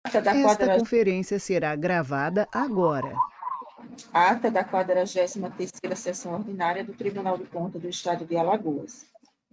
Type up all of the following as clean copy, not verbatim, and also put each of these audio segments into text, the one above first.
Ata da Esta quadra- conferência será gravada agora. Ata da 43ª Sessão Ordinária do Tribunal de Contas do Estado de Alagoas.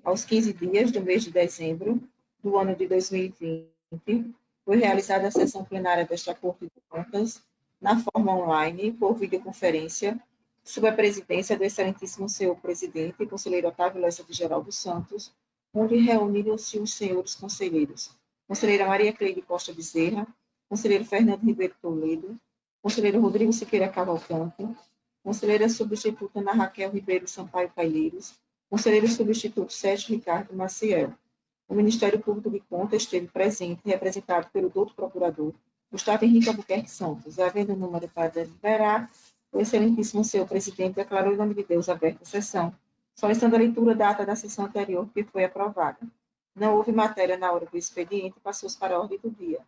Aos 15 dias do mês de dezembro do ano de 2020, foi realizada a sessão plenária desta Corte de Contas, na forma online, por videoconferência, sob a presidência do excelentíssimo senhor presidente, conselheiro Otávio Lessa de Geraldo Santos, onde reuniram-se os senhores conselheiros: conselheira Maria Cleide Costa Bezerra, conselheiro Fernando Ribeiro Toledo, conselheiro Rodrigo Siqueira Cavalcante, conselheira substituta Ana Raquel Ribeiro Sampaio Calheiros, conselheiro substituto Sérgio Ricardo Maciel. O Ministério Público de Contas esteve presente, representado pelo doutor procurador Gustavo Henrique Albuquerque Santos. Havendo número para deliberar, o excelentíssimo senhor presidente declarou em nome de Deus aberta a sessão, solicitando a leitura da ata da sessão anterior, que foi aprovada. Não houve matéria na hora do expediente, passou-se para a ordem do dia.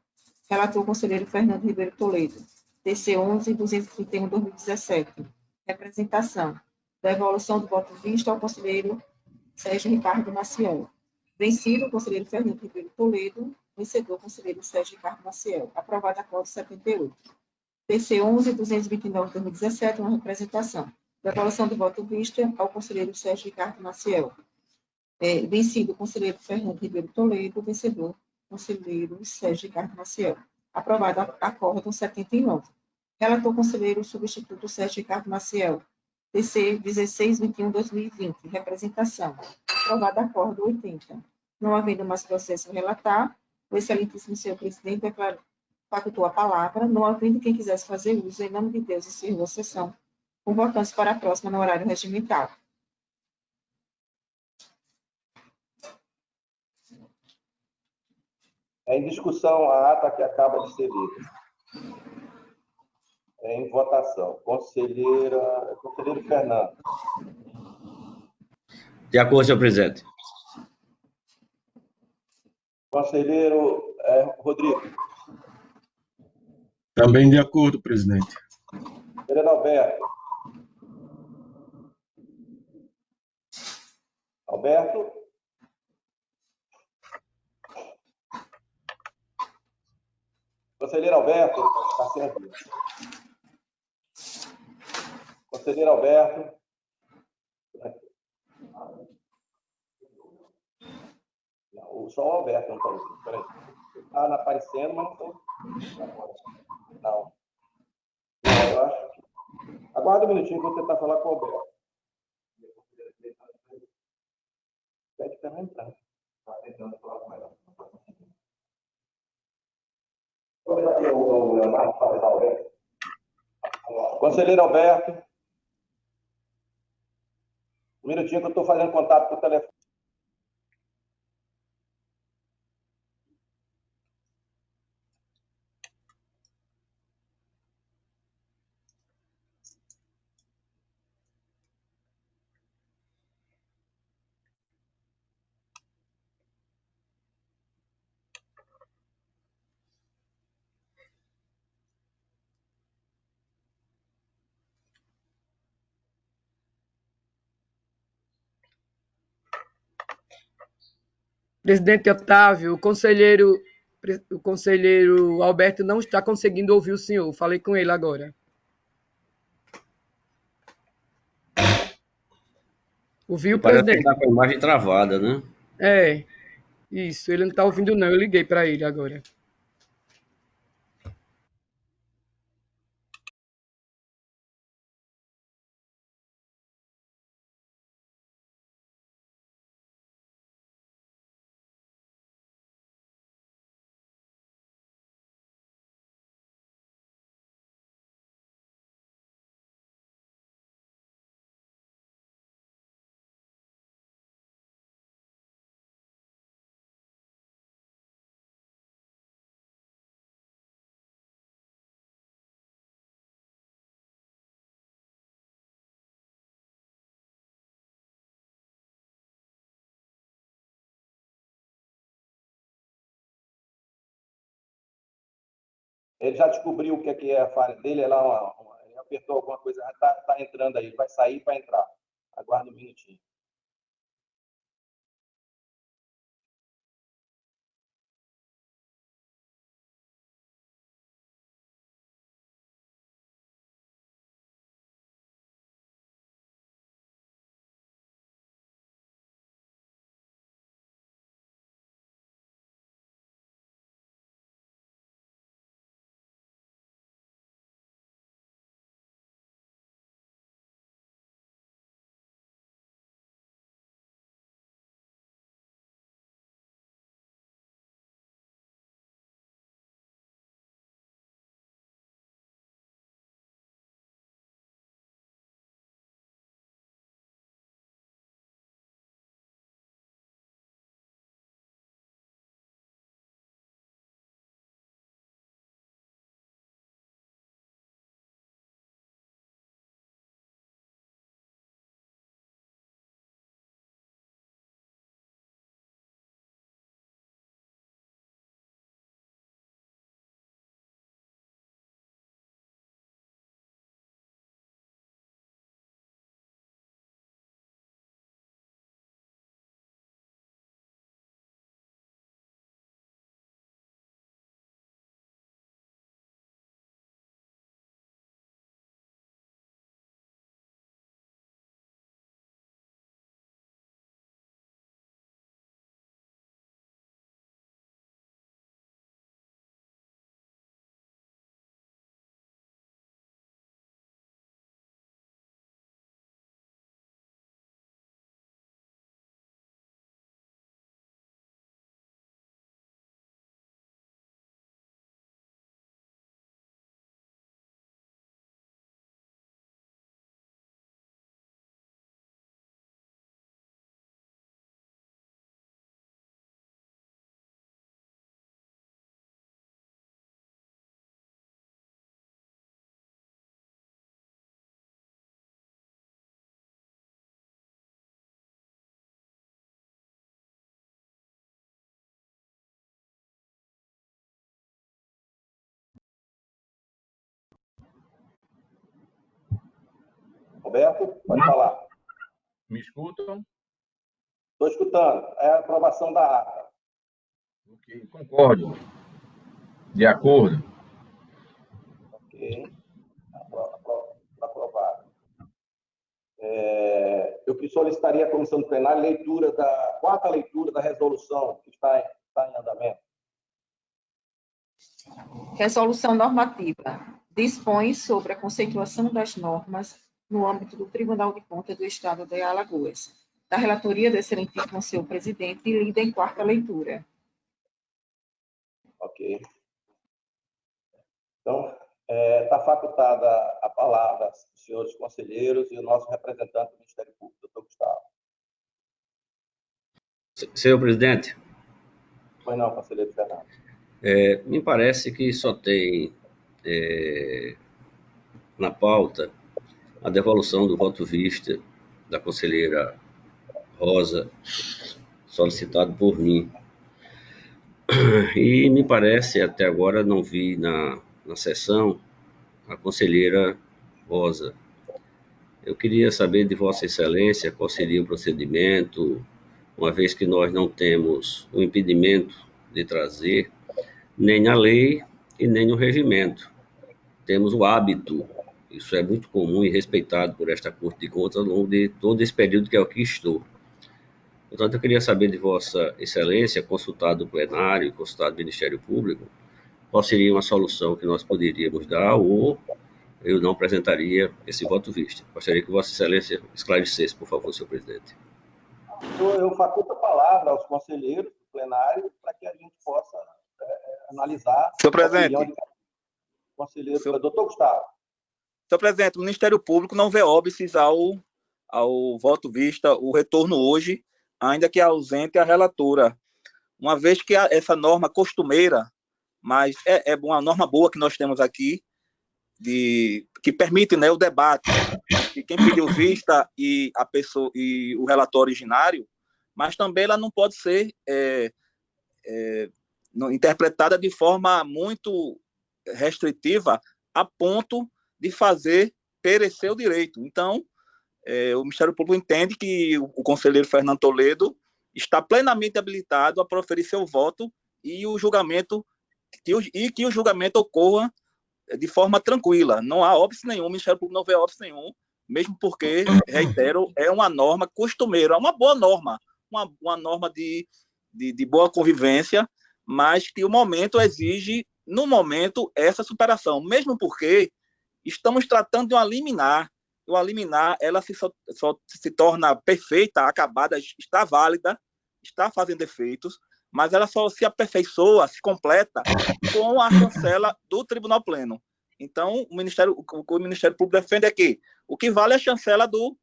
Relator o conselheiro Fernando Ribeiro Toledo, TC 11.231/2017. Representação: devolução do voto visto ao conselheiro Sérgio Ricardo Maciel. Vencido, o conselheiro Fernando Ribeiro Toledo. Vencedor, o conselheiro Sérgio Ricardo Maciel. Aprovado a código 78. TC 11.229/2017, uma representação. Devolução do voto visto ao conselheiro Sérgio Ricardo Maciel. Vencido, o conselheiro Fernando Ribeiro Toledo. Vencedor, conselheiro Sérgio Ricardo Maciel. Aprovado a acórdão 79. Relator conselheiro substituto Sérgio Ricardo Maciel. TC 1621/2020. Representação. Aprovado a acórdão 80. Não havendo mais processo a relatar, o excelentíssimo senhor presidente facultou a palavra, não havendo quem quisesse fazer uso, em nome de Deus, encerrou a sessão, convocando-se para a próxima no horário regimental. É em discussão a ata que acaba de ser lida. É em votação. Conselheiro Fernando. De acordo, senhor presidente. Conselheiro Rodrigo. Também de acordo, presidente. Conselheiro Alberto. Alberto. Conselheiro Alberto, está sem ouvir. Conselheiro Alberto. Não, só o Alberto não está ouvindo. Espera aí. Está aparecendo, mas não está ouvindo. Não. Não, eu acho que... Aguarda um minutinho que eu vou tentar falar com o Alberto. Pede para não entrar. Está tentando falar com ela. Conselheiro Alberto. Um minutinho que eu estou fazendo contato com o telefone. Presidente Otávio, o conselheiro Alberto não está conseguindo ouvir o senhor. Falei com ele agora. Ouviu, Parece que ele presidente? está com a imagem travada, né? É, isso. Ele não está ouvindo, não. Eu liguei para ele agora. Ele já descobriu o que é a falha dele. Ele apertou alguma coisa. Está entrando aí. Ele vai sair para entrar. Aguarda um minutinho. Alberto, pode falar. Me escutam? Estou escutando. É a aprovação da ata. Ok, concordo. De acordo. Ok. Aprovado. Eu solicitaria à comissão plenária quarta leitura da resolução que está em andamento. Resolução normativa. Dispõe sobre a conceituação das normas no âmbito do Tribunal de Contas do Estado de Alagoas. Da relatoria do excelentíssimo senhor presidente, lida em quarta leitura. Ok. Então, está facultada a palavra aos senhores conselheiros e o nosso representante do Ministério Público, doutor Gustavo. Senhor presidente, Pois não, conselheiro Fernando. me parece que só tem na pauta a devolução do voto vista da conselheira Rosa, solicitado por mim. E me parece, até agora, não vi na sessão a conselheira Rosa. Eu queria saber de Vossa Excelência qual seria o procedimento, uma vez que nós não temos o impedimento de trazer nem a lei e nem o regimento. Temos o hábito, isso é muito comum e respeitado por esta Corte de Contas ao longo de todo esse período que é o que estou. Portanto, eu queria saber de Vossa Excelência, consultado o plenário e consultado o Ministério Público, qual seria uma solução que nós poderíamos dar ou eu não apresentaria esse voto vista. Gostaria que Vossa Excelência esclarecesse, por favor, senhor presidente. Eu faculto a palavra aos conselheiros do plenário para que a gente possa analisar Senhor presidente, a opinião de conselheiro. Doutor Gustavo. senhor presidente, o Ministério Público não vê óbices ao voto vista, o retorno hoje, ainda que ausente a relatora, uma vez que essa norma costumeira, mas é uma norma boa que nós temos aqui, que permite, né, o debate de quem pediu vista e a pessoa e o relator originário, mas também ela não pode ser interpretada de forma muito restritiva a ponto de fazer perecer o direito. Então, o Ministério Público entende que o conselheiro Fernando Toledo está plenamente habilitado a proferir seu voto e o julgamento que o julgamento ocorra de forma tranquila. Não há óbice nenhum, o Ministério Público não vê óbice nenhum, mesmo porque, reitero, é uma norma costumeira, é uma boa norma, uma norma de boa convivência, mas que o momento exige, no momento, essa superação, mesmo porque estamos tratando de uma liminar. Uma liminar, ela só se torna perfeita, acabada, está válida, está fazendo efeitos, mas ela só se aperfeiçoa, se completa com a chancela do Tribunal Pleno. Então, o Ministério Público defende é que o que vale é a chancela do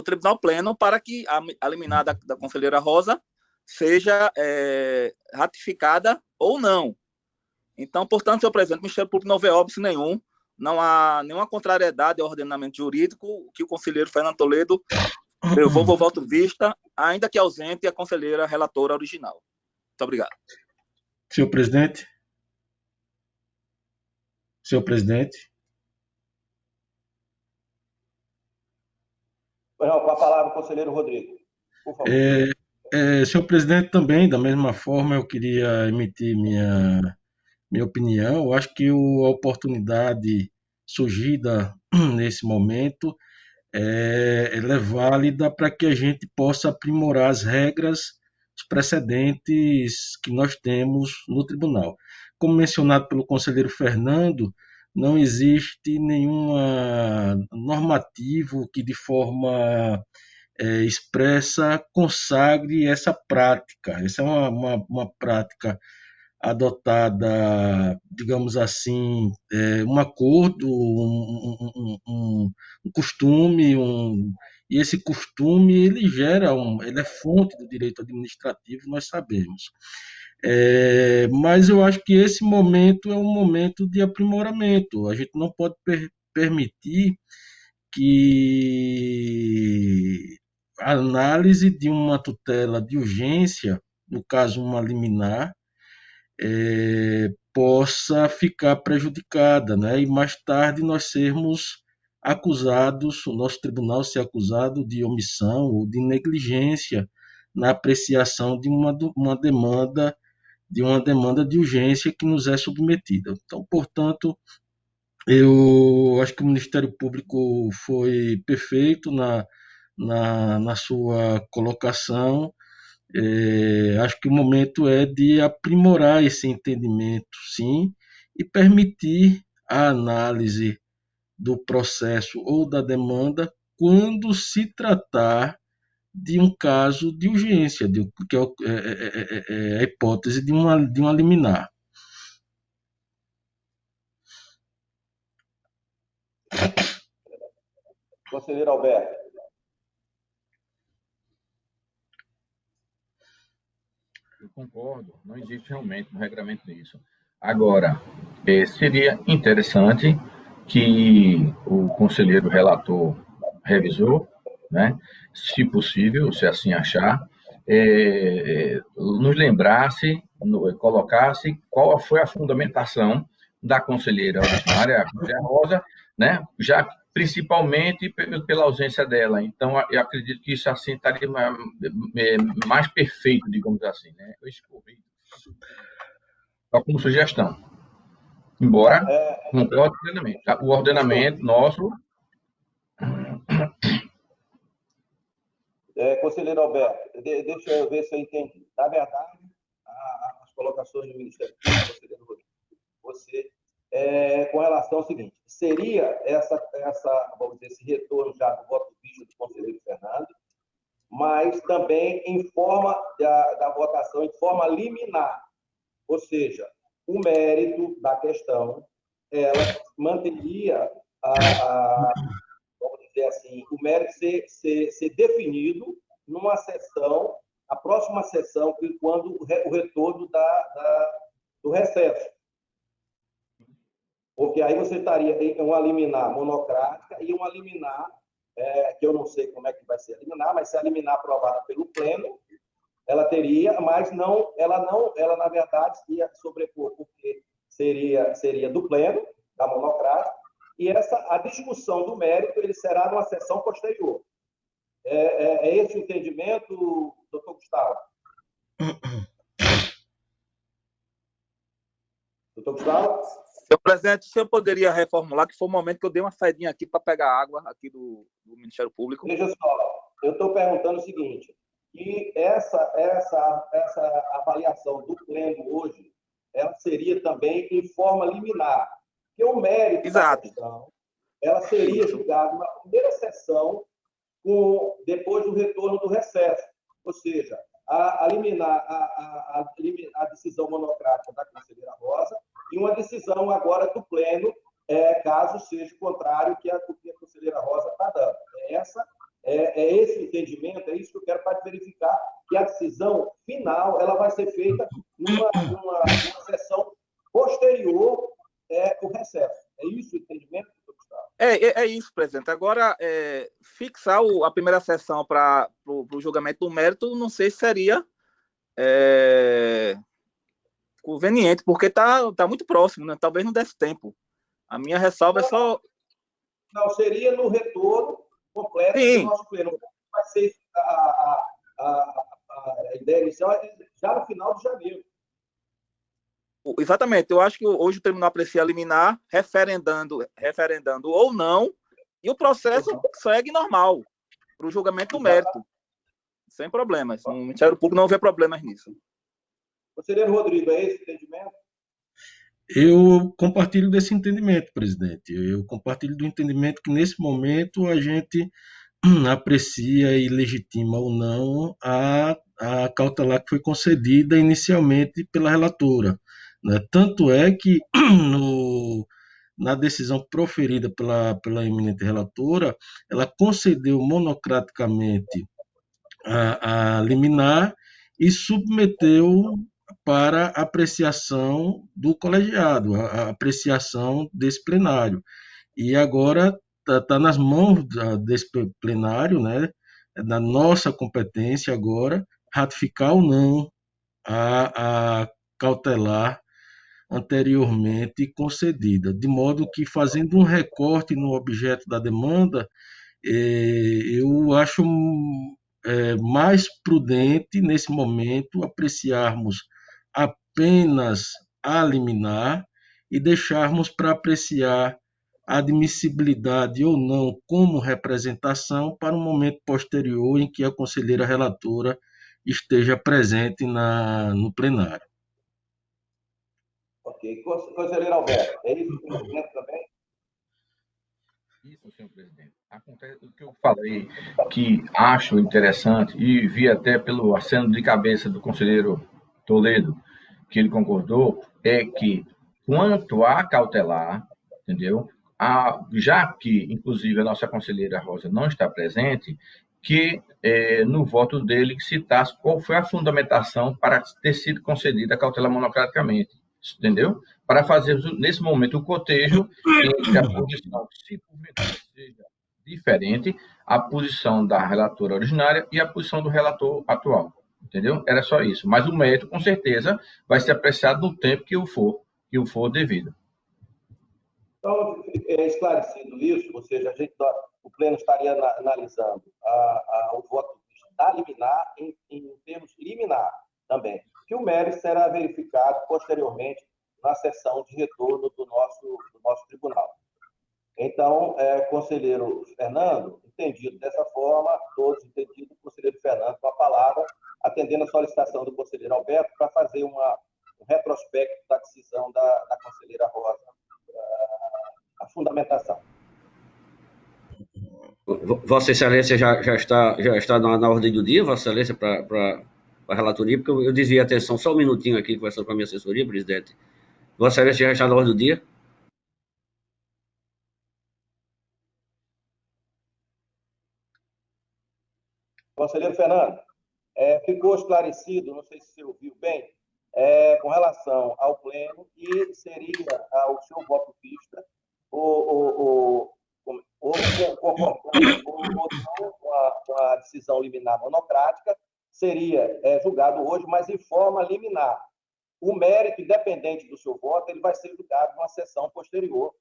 Tribunal Pleno para que a liminar da conselheira Rosa seja ratificada ou não. Então, portanto, senhor presidente, o Ministério Público não vê óbice nenhum, não há nenhuma contrariedade ao ordenamento jurídico que o conselheiro Fernando Toledo levou o voto vista, ainda que ausente a conselheira relatora original. Muito obrigado. Senhor presidente. Senhor presidente. Com a palavra, o conselheiro Rodrigo, por favor. Senhor presidente, também, da mesma forma, eu queria emitir minha opinião. Eu acho que a oportunidade surgida nesse momento ela é válida para que a gente possa aprimorar as regras, os precedentes que nós temos no tribunal. Como mencionado pelo conselheiro Fernando, não existe nenhum normativo que de forma expressa consagre essa prática. Essa é uma prática adotada, digamos assim, um acordo, um costume, e esse costume ele ele é fonte do direito administrativo, nós sabemos. Mas eu acho que esse momento é um momento de aprimoramento. A gente não pode permitir que a análise de uma tutela de urgência, no caso uma liminar, possa ficar prejudicada, né? E mais tarde nós sermos acusados, o nosso tribunal ser acusado de omissão ou de negligência na apreciação de uma demanda de urgência que nos é submetida. Então, portanto, eu acho que o Ministério Público foi perfeito na sua colocação. Acho que o momento é de aprimorar esse entendimento, sim, e permitir a análise do processo ou da demanda quando se tratar de um caso de urgência, que é a hipótese de uma liminar. Conselheiro Alberto. Eu concordo, não existe realmente um regramento nisso. Agora, seria interessante que o conselheiro relator revisor, né, se possível, se assim achar, nos lembrasse, colocasse qual foi a fundamentação da conselheira ordinária, a conselheira Rosa, né, já principalmente pela ausência dela. Então, eu acredito que isso assim estaria mais perfeito, digamos assim, né? Eu escorri. Só como sugestão. Embora concordo plenamente. O ordenamento nosso. Conselheiro Alberto, deixa eu ver se eu entendi. Na verdade, as colocações do Ministério Público, conselheiro Rodrigo, você, com relação ao seguinte, seria vamos dizer, esse retorno já do voto de vista do conselheiro Fernando, mas também em forma da votação, em forma liminar, ou seja, o mérito da questão, ela manteria vamos dizer assim, o mérito ser definido numa sessão, a próxima sessão, quando o retorno do recesso. Porque aí você estaria em uma liminar monocrática e uma liminar, que eu não sei como é que vai ser a liminar, mas se a liminar aprovada pelo Pleno, ela teria, mas ela na verdade ia sobrepor, porque seria do Pleno, da monocrática, e a discussão do mérito ele será numa sessão posterior. É esse o entendimento, doutor Gustavo? Doutor Gustavo? Senhor presidente, o senhor poderia reformular, que foi o momento que eu dei uma saidinha aqui para pegar água aqui do Ministério Público? Veja só, eu estou perguntando o seguinte, que essa avaliação do Pleno hoje, ela seria também em forma liminar, que o mérito da questão, ela seria julgada na primeira sessão, depois do retorno do recesso, ou seja, a liminar a decisão monocrática da conselheira Rosa e uma decisão agora do Pleno, caso seja contrário que a conselheira Rosa está dando. Esse entendimento, é isso que eu quero para verificar que a decisão final ela vai ser feita numa sessão posterior ao recesso. É isso o entendimento, Gustavo? É isso, presidente. Agora, fixar a primeira sessão para o julgamento do mérito, não sei se seria conveniente, porque está muito próximo, né? Talvez não desse tempo. A minha ressalva é só... Não, seria no retorno completo do nosso pleno. Vai ser a ideia inicial já no final de janeiro. Exatamente. Eu acho que hoje o tribunal aprecia liminar, referendando ou não, e o processo segue normal para o julgamento do mérito, sem problemas. O Ministério Público não vê problemas nisso. Conselheiro Rodrigo, é esse o entendimento? Eu compartilho desse entendimento, presidente. Eu compartilho do entendimento que, nesse momento, a gente aprecia e legitima ou não a cautelar que foi concedida inicialmente pela relatora. Né? Tanto é que, na decisão proferida pela eminente relatora, ela concedeu monocraticamente a liminar e submeteu para apreciação do colegiado, a apreciação desse plenário. E agora está nas mãos desse plenário, né, da nossa competência agora, ratificar ou não a cautelar anteriormente concedida, de modo que, fazendo um recorte no objeto da demanda, eu acho mais prudente, nesse momento, apreciarmos apenas a liminar e deixarmos para apreciar a admissibilidade ou não como representação para um momento posterior em que a conselheira relatora esteja presente no plenário. Ok. Conselheiro Alberto, é isso que eu entendo também? Isso, senhor presidente. Acontece o que eu falei, que acho interessante, e vi até pelo aceno de cabeça do conselheiro Toledo, que ele concordou, é que, quanto à cautelar, entendeu? Já que, inclusive, a nossa conselheira Rosa não está presente, que no voto dele citasse qual foi a fundamentação para ter sido concedida a cautelar monocraticamente, entendeu? Para fazer, nesse momento, o cotejo entre a posição, se porventura seja diferente, a posição da relatora originária e a posição do relator atual, entendeu? Era só isso. Mas o mérito, com certeza, vai ser apreciado no tempo que o for devido. Então, esclarecido isso, ou seja, o Pleno estaria analisando o voto da liminar em termos liminar também, que o mérito será verificado posteriormente na sessão de retorno do nosso tribunal. Então, conselheiro Fernando, entendido dessa forma, todos entendidos, conselheiro Fernando com a palavra, atendendo a solicitação do conselheiro Alberto para fazer um retrospecto da decisão da conselheira Rosa, a fundamentação. Vossa Excelência já está na ordem do dia, Vossa Excelência, para a relatoria, porque eu desviei a atenção só um minutinho aqui, conversando com a minha assessoria, presidente. Vossa Excelência já está na ordem do dia? Conselheiro Fernando, ficou esclarecido, não sei se você ouviu bem, com relação ao Pleno, que seria o seu voto vista, ou concordando ou não com a decisão liminar monocrática, seria julgado hoje, mas em forma liminar. O mérito, independente do seu voto, ele vai ser julgado numa sessão posterior,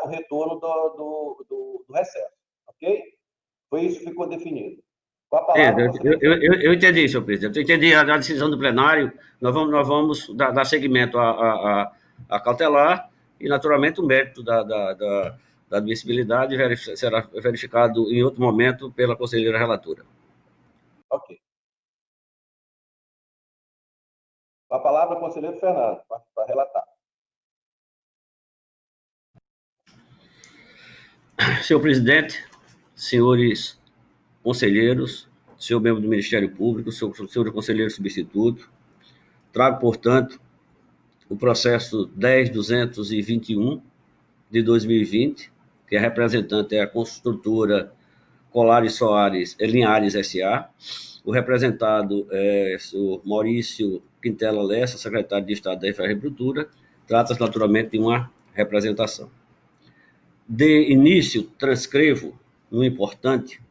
o retorno do recesso. Ok? Foi isso que ficou definido. Com a palavra, eu entendi, senhor presidente. Eu entendi a decisão do plenário. Nós vamos dar seguimento à cautelar e, naturalmente, o mérito da admissibilidade será verificado em outro momento pela conselheira relatora. Ok. Com a palavra, conselheiro Fernando, para relatar. Senhor presidente, senhores conselheiros, senhor membro do Ministério Público, senhor conselheiro substituto, trago, portanto, o processo 10.221 de 2020, que a representante é a construtora Colares Soares Linhares S.A., o representado é o senhor Maurício Quintela Lessa, secretário de Estado da Infraestrutura. Trata-se, naturalmente, de uma representação. De início, transcrevo, no importante,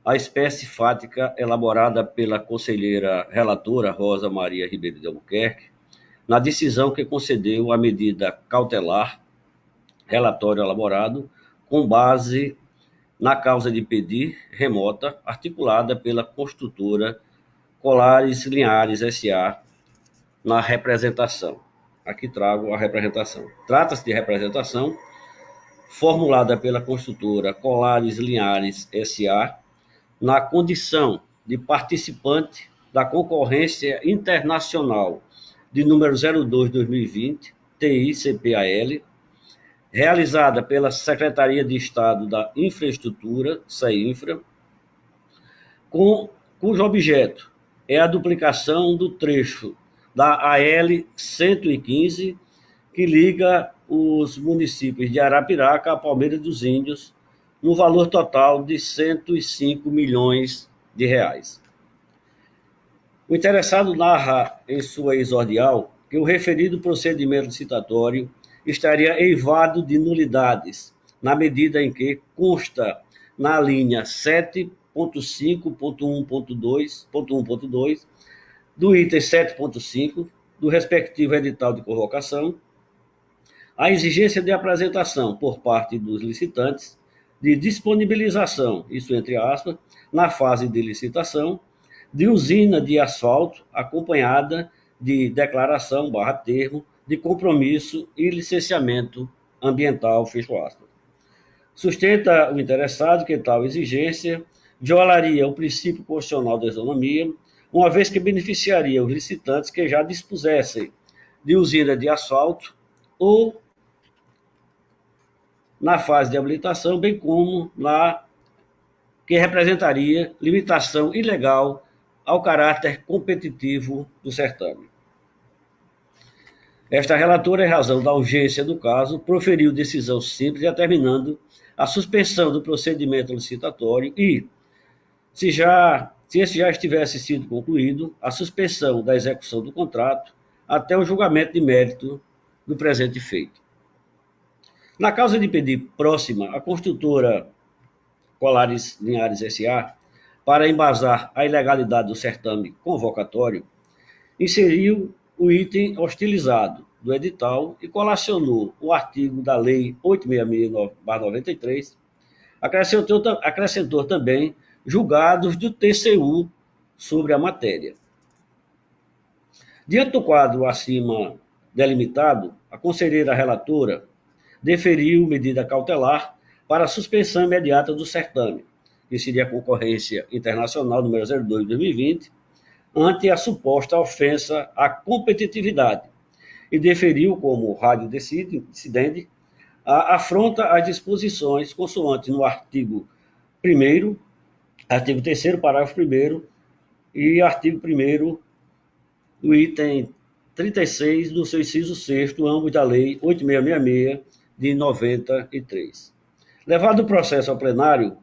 a espécie fática elaborada pela conselheira relatora Rosa Maria Ribeiro de Albuquerque, na decisão que concedeu a medida cautelar, relatório elaborado, com base na causa de pedir remota, articulada pela construtora Colares Linhares S.A., na representação. Aqui trago a representação. Trata-se de representação formulada pela construtora Colares Linhares S.A., na condição de participante da concorrência internacional de número 02/2020, TI-CPAL, realizada pela Secretaria de Estado da Infraestrutura, SEINFRA, cujo objeto é a duplicação do trecho da AL 115, que liga os municípios de Arapiraca a Palmeira dos Índios, no valor total de R$ 105 milhões. O interessado narra em sua exordial que o referido procedimento licitatório estaria eivado de nulidades, na medida em que consta na linha 7.5.1.2 do item 7.5 do respectivo edital de convocação a exigência de apresentação por parte dos licitantes de disponibilização, isso entre aspas, na fase de licitação, de usina de asfalto acompanhada de declaração/termo de compromisso e licenciamento ambiental, fecho aspas. Sustenta o interessado que tal exigência violaria o princípio constitucional da isonomia, uma vez que beneficiaria os licitantes que já dispusessem de usina de asfalto ou na fase de habilitação, bem como na que representaria limitação ilegal ao caráter competitivo do certame. Esta relatora, em razão da urgência do caso, proferiu decisão simples determinando a suspensão do procedimento licitatório e, se esse já estivesse sido concluído, a suspensão da execução do contrato até o julgamento de mérito do presente feito. Na causa de pedir próxima, a construtora Colares Linhares S.A., para embasar a ilegalidade do certame convocatório, inseriu o item hostilizado do edital e colacionou o artigo da Lei 8.669/93, acrescentou também julgados do TCU sobre a matéria. Diante do quadro acima delimitado, a conselheira relatora deferiu medida cautelar para a suspensão imediata do certame, que seria a concorrência internacional número 02 de 2020, ante a suposta ofensa à competitividade, e deferiu como rádio decidente a afronta às disposições consoante no artigo 1º, artigo 3º, parágrafo 1º e artigo 1º do item 36 do seu inciso 6º, ambos da Lei 8.666 de 93. Levado o processo ao plenário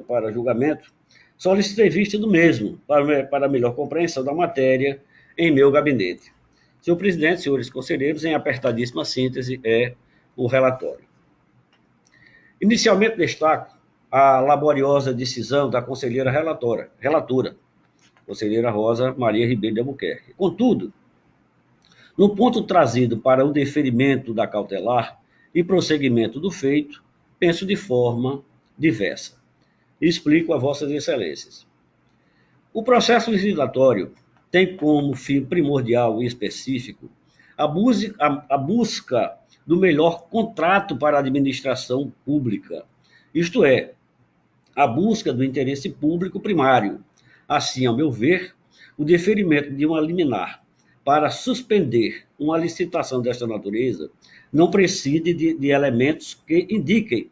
para julgamento, solicitei vista do mesmo para melhor compreensão da matéria em meu gabinete. Senhor presidente, senhores conselheiros, em apertadíssima síntese é o relatório. Inicialmente destaco a laboriosa decisão da conselheira relatora, conselheira Rosa Maria Ribeiro de Albuquerque. Contudo, no ponto trazido para o deferimento da cautelar e prosseguimento do feito, penso de forma diversa. Explico a vossas excelências. O processo licitatório tem como fim primordial e específico a busca do melhor contrato para a administração pública, isto é, a busca do interesse público primário. Assim, ao meu ver, o deferimento de uma liminar para suspender uma licitação desta natureza não prescinde de elementos que indiquem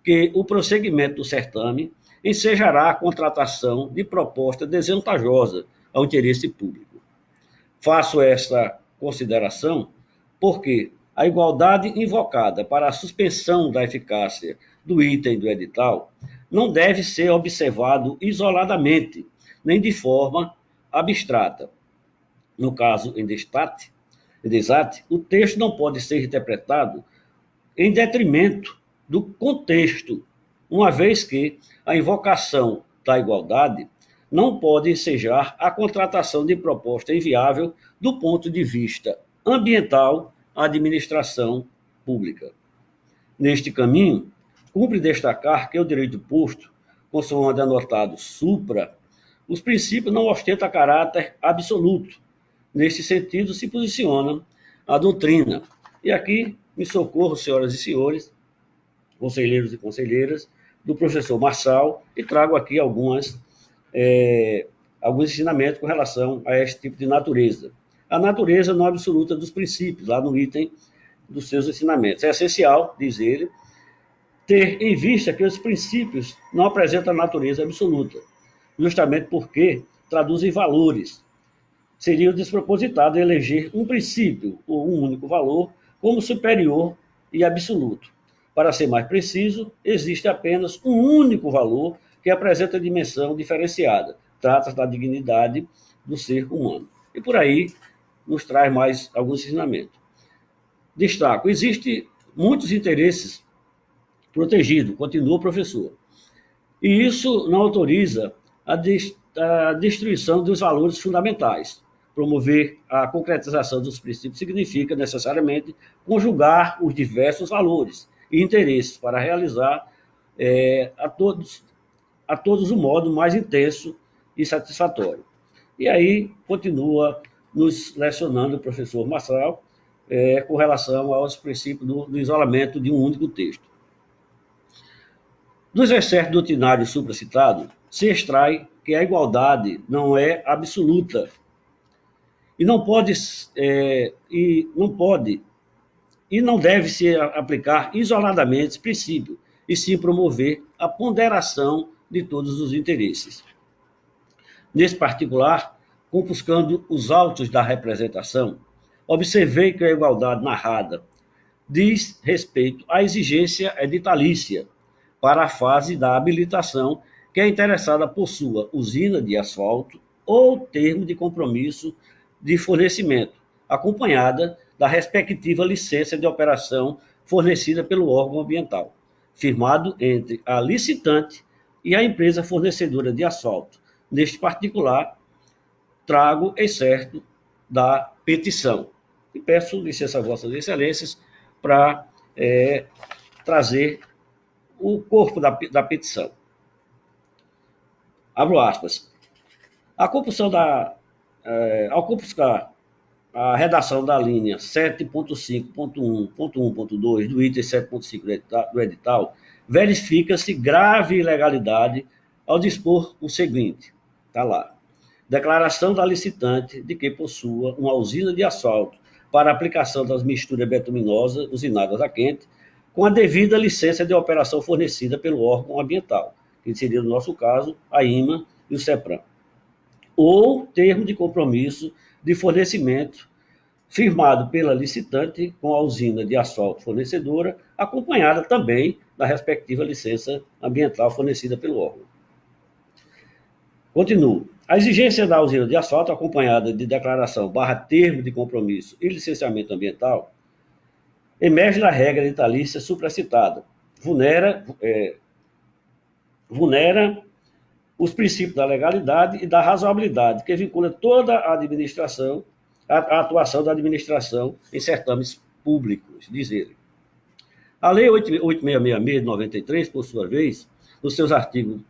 que o prosseguimento do certame ensejará a contratação de proposta desvantajosa ao interesse público. Faço esta consideração porque a igualdade invocada para a suspensão da eficácia do item do edital não deve ser observado isoladamente, nem de forma abstrata. No caso em desate, o texto não pode ser interpretado em detrimento do contexto, uma vez que a invocação da igualdade não pode ensejar a contratação de proposta inviável do ponto de vista ambiental à administração pública. Neste caminho, cumpre destacar que o direito posto, consoante anotado supra, os princípios não ostentam caráter absoluto. Neste sentido, se posiciona a doutrina. E aqui me socorro, senhoras e senhores, conselheiros e conselheiras, do professor Marçal, e trago aqui alguns ensinamentos com relação a este tipo de natureza. A natureza não absoluta dos princípios, lá no item dos seus ensinamentos. É essencial, diz ele, ter em vista que os princípios não apresentam a natureza absoluta, justamente porque traduzem valores. Seria despropositado eleger um princípio ou um único valor como superior e absoluto. Para ser mais preciso, existe apenas um único valor que apresenta dimensão diferenciada. Trata-se da dignidade do ser humano. E por aí nos traz mais alguns ensinamentos. Destaco, existem muitos interesses protegidos, continua o professor. E isso não autoriza a destruição dos valores fundamentais. Promover a concretização dos princípios significa, necessariamente, conjugar os diversos valores e interesses para realizar a todos o modo mais intenso e satisfatório. E aí continua nos lecionando o professor Marçal com relação aos princípios do isolamento de um único texto. Dos excertos doutrinários supracitados, se extrai que a igualdade não é absoluta e não deve se aplicar isoladamente esse princípio, e sim promover a ponderação de todos os interesses. Nesse particular, compuscando os autos da representação, observei que a igualdade narrada diz respeito à exigência editalícia para a fase da habilitação que a interessada possua usina de asfalto ou termo de compromisso de fornecimento, acompanhada da respectiva licença de operação fornecida pelo órgão ambiental, firmado entre a licitante e a empresa fornecedora de asfalto. Neste particular, trago excerto da petição. E peço licença a Vossas Excelências para trazer o corpo da petição. Abro aspas. Ao compuscar a redação da linha 7.5.1.1.2 do item 7.5 do edital, verifica-se grave ilegalidade ao dispor o seguinte, está lá, declaração da licitante de que possua uma usina de asfalto para aplicação das misturas betuminosas usinadas a quente, com a devida licença de operação fornecida pelo órgão ambiental, que seria, no nosso caso, a IMA e o CEPRAM, ou termo de compromisso de fornecimento firmado pela licitante com a usina de asfalto fornecedora, acompanhada também da respectiva licença ambiental fornecida pelo órgão. Continuo. A exigência da usina de asfalto, acompanhada de declaração /termo de compromisso e licenciamento ambiental, emerge da regra editalícia supracitada, vulnera os princípios da legalidade e da razoabilidade, que vincula toda a administração, a atuação da administração em certames públicos, diz ele. A Lei 8666 de 93, por sua vez, nos seus artigos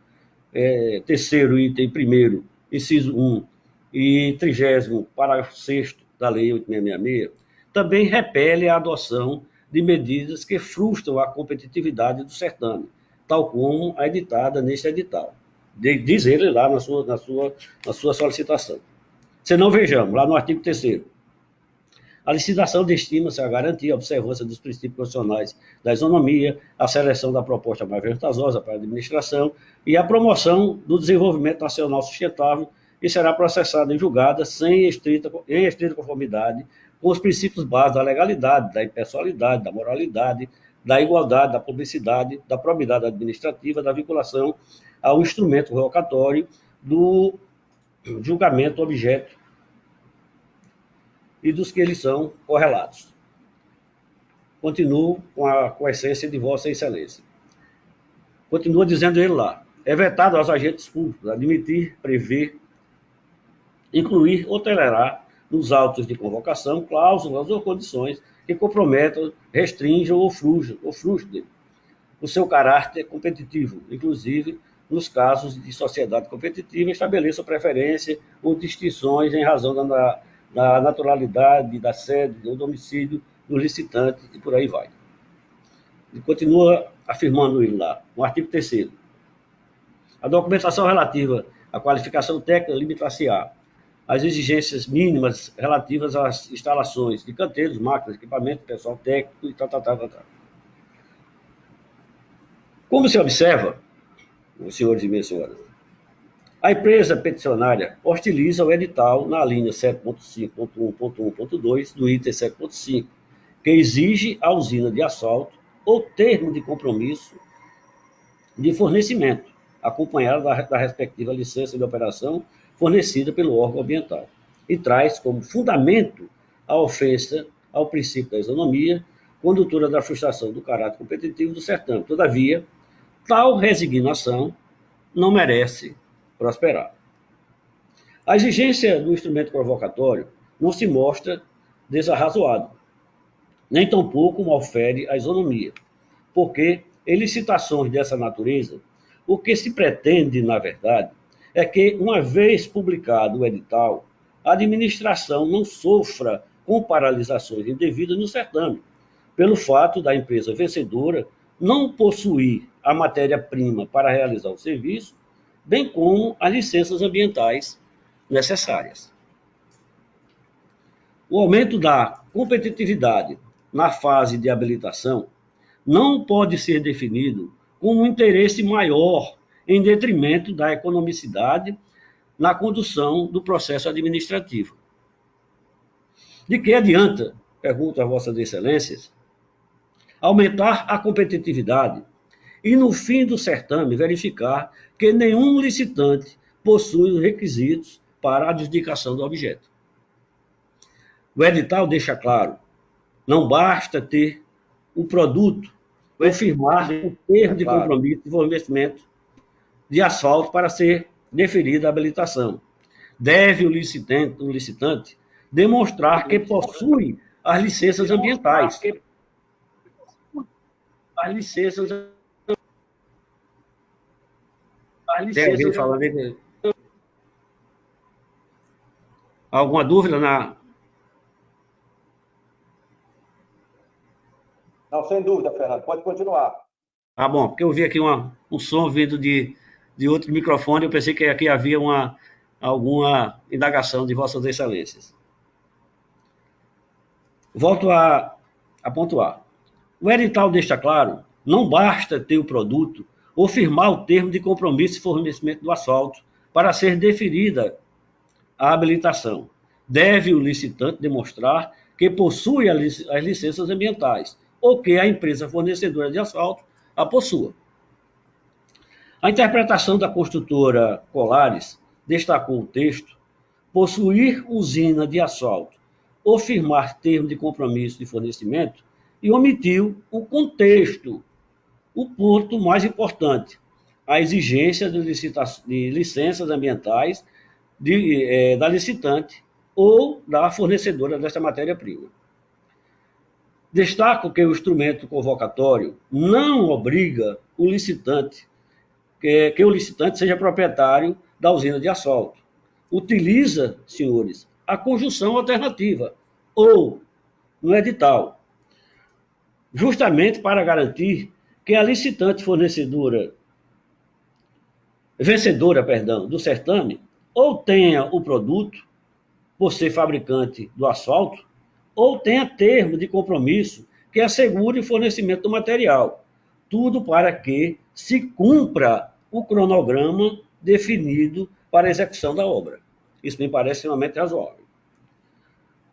3º, item 1º, inciso 1 e 30º, parágrafo 6º da Lei 8666, também repele a adoção de medidas que frustram a competitividade do certame, tal como a editada neste edital. Diz ele lá na sua solicitação. Se não, vejamos, lá no artigo 3º. A licitação destina-se a garantir a observância dos princípios constitucionais da isonomia, a seleção da proposta mais vantajosa para a administração e a promoção do desenvolvimento nacional sustentável, e será processada em julgada em estrita conformidade com os princípios básicos da legalidade, da impessoalidade, da moralidade, da igualdade, da publicidade, da probidade administrativa, da vinculação ao instrumento revocatório, do julgamento objeto e dos que eles são correlatos. Continuo com a essência de Vossa Excelência. Continua dizendo ele lá, é vetado aos agentes públicos admitir, prever, incluir ou tolerar nos autos de convocação cláusulas ou condições que comprometam, restringam ou frustrem o seu caráter competitivo, inclusive nos casos de sociedade competitiva, estabeleçam preferência ou distinções em razão da naturalidade, da sede, do domicílio do licitante e por aí vai. Ele continua afirmando ele lá, no artigo 3º. A documentação relativa à qualificação técnica limita-se-á às exigências mínimas relativas às instalações de canteiros, máquinas, equipamento, pessoal técnico e tal. Como se observa, os senhores e minhas senhoras, a empresa peticionária hostiliza o edital na linha 7.5.1.1.2 do item 7.5, que exige a usina de asfalto ou termo de compromisso de fornecimento, acompanhado da respectiva licença de operação fornecida pelo órgão ambiental, e traz como fundamento a ofensa ao princípio da isonomia, condutora da frustração do caráter competitivo do certame. Todavia, tal resignação não merece prosperar. A exigência do instrumento provocatório não se mostra desarrazoada, nem tampouco malfere a isonomia, porque em licitações dessa natureza, o que se pretende, na verdade, é que, uma vez publicado o edital, a administração não sofra com paralisações indevidas no certame, pelo fato da empresa vencedora não possuir a matéria-prima para realizar o serviço, bem como as licenças ambientais necessárias. O aumento da competitividade na fase de habilitação não pode ser definido como um interesse maior em detrimento da economicidade na condução do processo administrativo. De que adianta, pergunto a Vossas Excelências, aumentar a competitividade e, no fim do certame, verificar que nenhum licitante possui os requisitos para a adjudicação do objeto? O edital deixa claro, não basta ter o produto ou firmar o termo de compromisso de fornecimento de asfalto para ser deferida a habilitação. Deve o licitante demonstrar que possui as licenças ambientais. Tem alguém falando aí? Alguma dúvida na... Não, sem dúvida, Fernando. Pode continuar. Ah, bom, porque eu vi aqui um som vindo de outro microfone, eu pensei que aqui havia alguma indagação de Vossas Excelências. Volto a pontuar. O edital deixa claro, não basta ter o produto ou firmar o termo de compromisso de fornecimento do asfalto para ser deferida a habilitação. Deve o licitante demonstrar que possui as licenças ambientais ou que a empresa fornecedora de asfalto a possua. A interpretação da construtora Colares destacou o texto: possuir usina de asfalto ou firmar termo de compromisso de fornecimento, e omitiu o contexto, o ponto mais importante, a exigência de licenças ambientais da licitante ou da fornecedora desta matéria-prima. Destaco que o instrumento convocatório não obriga o licitante que o licitante seja proprietário da usina de asfalto. Utiliza, senhores, a conjunção alternativa, ou no edital, justamente para garantir que a licitante vencedora do certame, ou tenha o produto, por ser fabricante do asfalto, ou tenha termo de compromisso que assegure o fornecimento do material. Tudo para que se cumpra o cronograma definido para a execução da obra. Isso me parece extremamente razoável.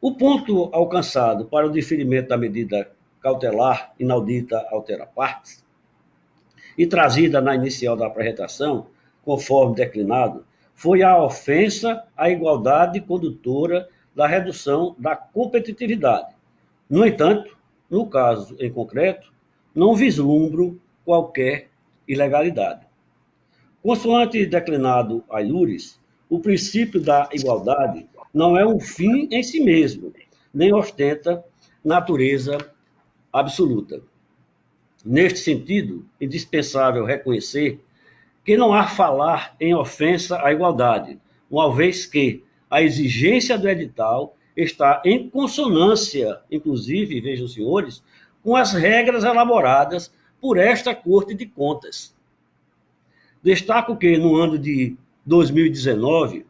O ponto alcançado para o deferimento da medida cautelar inaudita altera partes e trazida na inicial da apresentação, conforme declinado, foi a ofensa à igualdade condutora da redução da competitividade. No entanto, no caso em concreto, não vislumbro qualquer ilegalidade. Consoante declinado a iuris, o princípio da igualdade não é um fim em si mesmo, nem ostenta natureza absoluta. Neste sentido, é indispensável reconhecer que não há falar em ofensa à igualdade, uma vez que a exigência do edital está em consonância, inclusive, vejam senhores, com as regras elaboradas por esta Corte de Contas. Destaco que, no ano de 2019,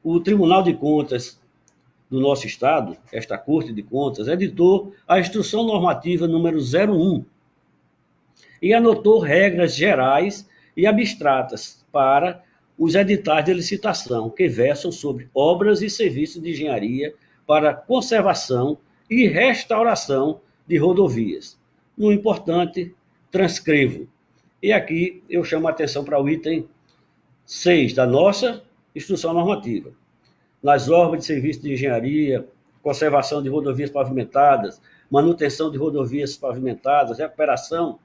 o Tribunal de Contas do nosso Estado, esta Corte de Contas, editou a Instrução Normativa número 01 e anotou regras gerais e abstratas para os editais de licitação que versam sobre obras e serviços de engenharia para conservação e restauração de rodovias. No importante, transcrevo. E aqui eu chamo a atenção para o item 6 da nossa Instrução Normativa. Nas obras de serviço de engenharia, conservação de rodovias pavimentadas, manutenção de rodovias pavimentadas, recuperação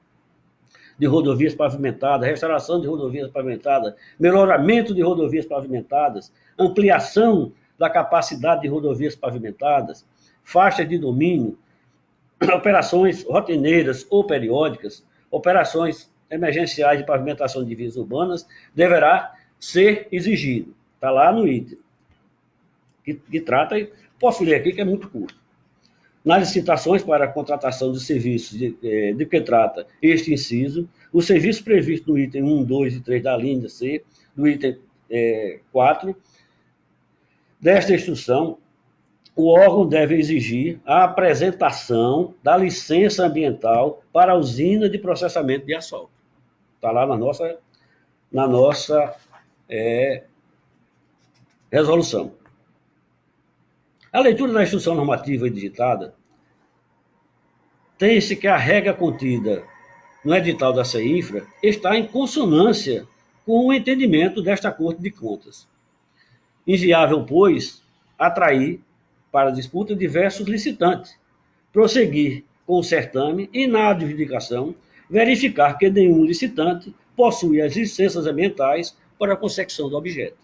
de rodovias pavimentadas, restauração de rodovias pavimentadas, melhoramento de rodovias pavimentadas, ampliação da capacidade de rodovias pavimentadas, faixas de domínio, operações rotineiras ou periódicas, operações emergenciais de pavimentação de vias urbanas, deverá ser exigido. Está lá no item, que trata, posso ler aqui que é muito curto. Nas licitações para a contratação de serviços de que trata este inciso, o serviço previsto no item 1, 2 e 3 da linha C, do item 4, desta instrução, o órgão deve exigir a apresentação da licença ambiental para a usina de processamento de asfalto. Está lá na nossa resolução. A leitura da instrução normativa editada tem-se que a regra contida no edital da CEINFRA está em consonância com o entendimento desta Corte de Contas. Inviável, pois, atrair para a disputa diversos licitantes, prosseguir com o certame e, na adjudicação, verificar que nenhum licitante possui as licenças ambientais para a consecução do objeto.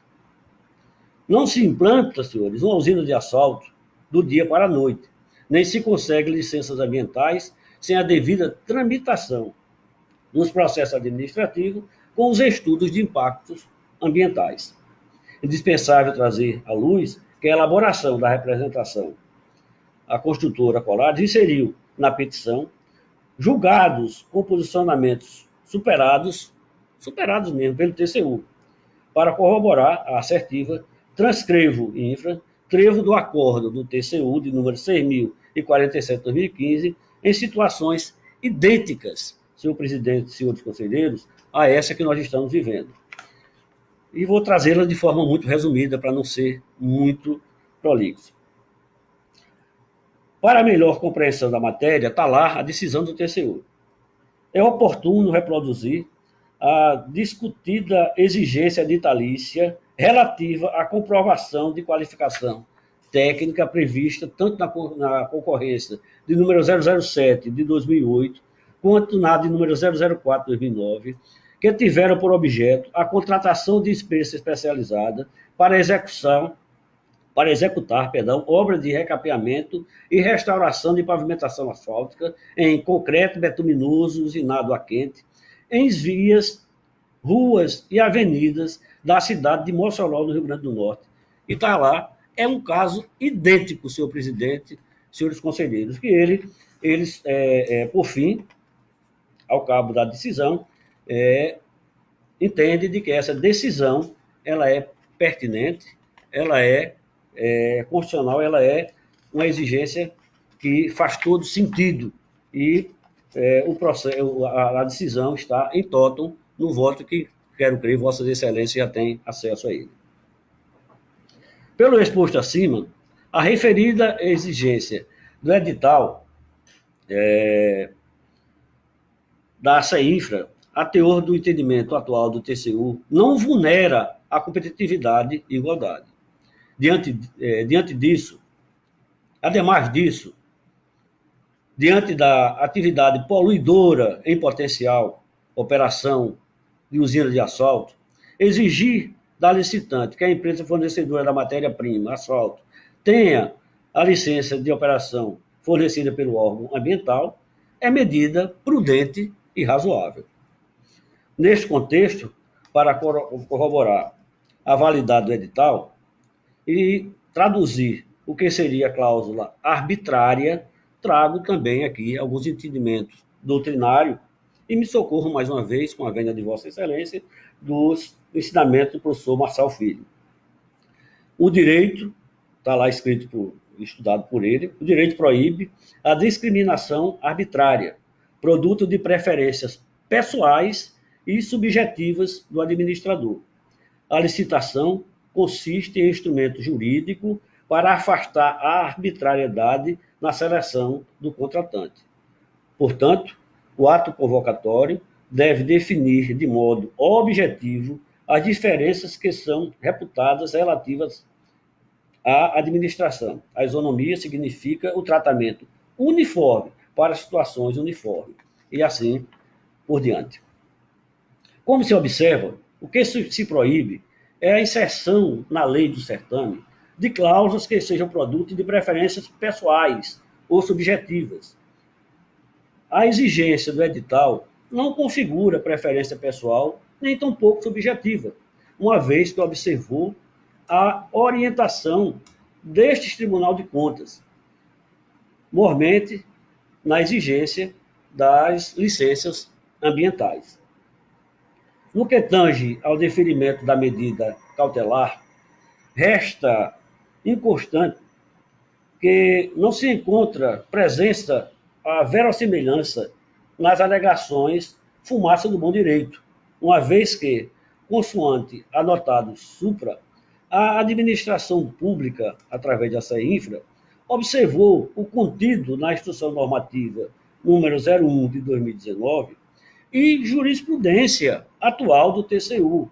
Não se implanta, senhores, uma usina de asfalto do dia para a noite, nem se consegue licenças ambientais sem a devida tramitação nos processos administrativos com os estudos de impactos ambientais. É indispensável trazer à luz que a elaboração da representação a construtora Colares inseriu na petição julgados com posicionamentos superados mesmo pelo TCU. Para corroborar a assertiva, transcrevo infra, trevo do acordo do TCU de número 6.047/2015 em situações idênticas, senhor presidente, senhores conselheiros, a essa que nós estamos vivendo. E vou trazê-la de forma muito resumida para não ser muito prolixo. Para melhor compreensão da matéria, está lá a decisão do TCU. É oportuno reproduzir a discutida exigência ditalícia relativa à comprovação de qualificação técnica prevista tanto na concorrência de número 007 de 2008, quanto na de número 004 de 2009, que tiveram por objeto a contratação de empresa especializada para executar, obras de recapeamento e restauração de pavimentação asfáltica em concreto betuminoso usinado a quente, em vias, ruas e avenidas da cidade de Mossoró, no Rio Grande do Norte. E está lá, é um caso idêntico, senhor presidente, senhores conselheiros, que eles, por fim, ao cabo da decisão, entende de que essa decisão ela é pertinente, ela é constitucional, ela é uma exigência que faz todo sentido e a decisão está em totum no voto que, quero crer, Vossas Excelências já têm acesso a ele. Pelo exposto acima, a referida exigência do edital da CEINFRA, a teor do entendimento atual do TCU, não vulnera a competitividade e igualdade. Diante disso, ademais disso, diante da atividade poluidora em potencial, operação de usina de asfalto, exigir da licitante que a empresa fornecedora da matéria-prima, asfalto, tenha a licença de operação fornecida pelo órgão ambiental, é medida prudente e razoável. Neste contexto, para corroborar a validade do edital e traduzir o que seria a cláusula arbitrária, trago também aqui alguns entendimentos doutrinários e me socorro mais uma vez, com a vênia de Vossa Excelência, dos ensinamentos do professor Marçal Filho. O direito, está lá escrito, estudado por ele, o direito proíbe a discriminação arbitrária, produto de preferências pessoais e subjetivas do administrador. A licitação consiste em instrumento jurídico para afastar a arbitrariedade na seleção do contratante. Portanto, o ato convocatório deve definir de modo objetivo as diferenças que são reputadas relativas à administração. A isonomia significa o tratamento uniforme para situações uniformes. E assim, por diante. Como se observa, o que se proíbe é a inserção na lei do certame de cláusulas que sejam produto de preferências pessoais ou subjetivas. A exigência do edital não configura preferência pessoal nem tampouco subjetiva, uma vez que observou a orientação deste Tribunal de Contas, mormente na exigência das licenças ambientais. No que tange ao deferimento da medida cautelar, resta inconstante que não se encontra presença a verossimilhança nas alegações fumaça do bom direito, uma vez que, consoante anotado supra, a administração pública, através da CEINFRA, observou o contido na Instrução Normativa número 01 de 2019 e jurisprudência atual do TCU,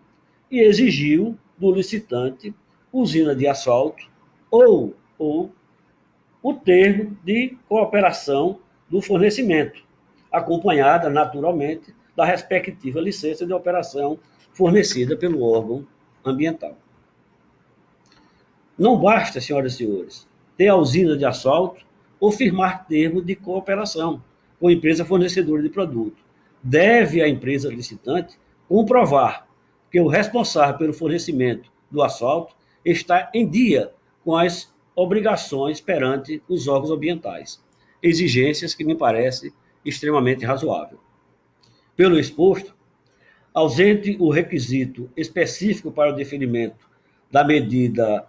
e exigiu do licitante usina de asfalto ou o termo de cooperação do fornecimento, acompanhada, naturalmente, da respectiva licença de operação fornecida pelo órgão ambiental. Não basta, senhoras e senhores, ter a usina de asfalto ou firmar termo de cooperação com a empresa fornecedora de produto. Deve a empresa licitante comprovar que o responsável pelo fornecimento do asfalto está em dia com as obrigações perante os órgãos ambientais, exigências que me parece extremamente razoável. Pelo exposto, ausente o requisito específico para o deferimento da medida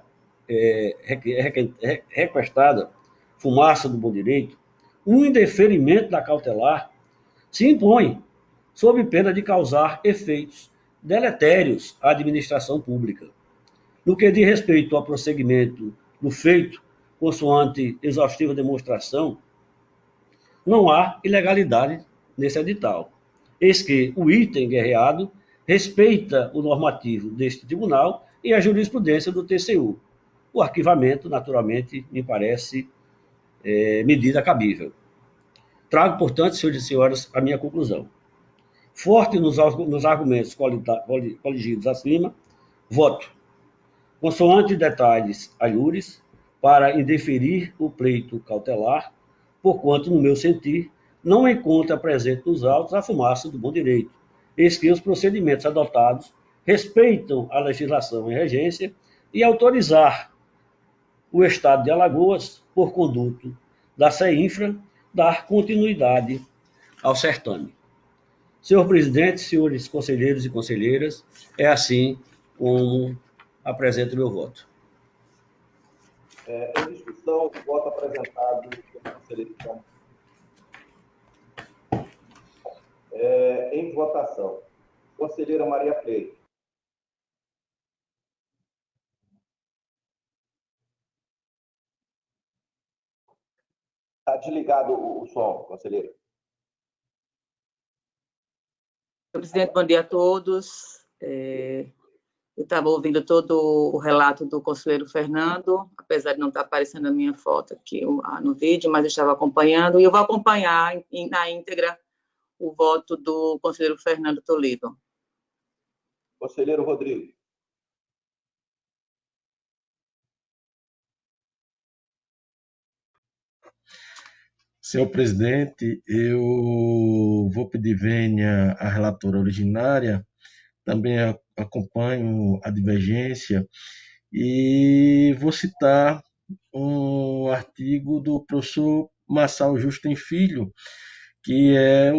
requestada, fumaça do bom direito, o indeferimento da cautelar se impõe, sob pena de causar efeitos deletérios à administração pública. No que diz respeito ao prosseguimento do feito, consoante exaustiva demonstração, não há ilegalidade nesse edital, eis que o item guerreado respeita o normativo deste tribunal e a jurisprudência do TCU. O arquivamento, naturalmente, me parece medida cabível. Trago, portanto, senhores e senhoras, a minha conclusão. Forte nos argumentos coligidos acima, voto, consoante detalhes alhures, para indeferir o pleito cautelar, porquanto, no meu sentir, não encontra presente nos autos a fumaça do bom direito, eis que os procedimentos adotados respeitam a legislação em regência e autorizar o Estado de Alagoas, por conduto da CEINFRA, dar continuidade ao certame. Senhor presidente, senhores conselheiros e conselheiras, é assim como apresento meu voto. Em discussão, o voto apresentado pelo conselheiro Fernando. Em votação, conselheira Maria Freire. Está desligado o som, conselheiro. Senhor presidente, bom dia a todos. Eu estava ouvindo todo o relato do conselheiro Fernando, apesar de não estar aparecendo a minha foto aqui no vídeo, mas eu estava acompanhando, e eu vou acompanhar na íntegra o voto do conselheiro Fernando Toledo. Conselheiro Rodrigo. Senhor presidente, eu vou pedir vênia à relatora originária, também acompanho a divergência e vou citar um artigo do professor Marçal Justo Filho, que é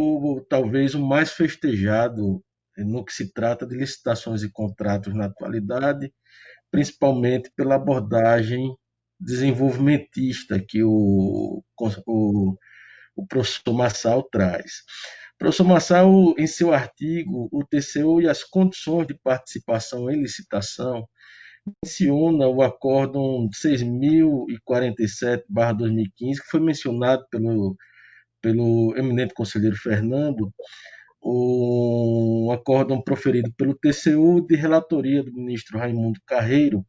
talvez o mais festejado no que se trata de licitações e contratos na atualidade, principalmente pela abordagem desenvolvimentista que o professor Marçal traz. O professor Marçal, em seu artigo, o TCU e as condições de participação em licitação, menciona o Acórdão 6.047/2015, que foi mencionado pelo eminente conselheiro Fernando, um acórdão proferido pelo TCU de relatoria do ministro Raimundo Carreiro,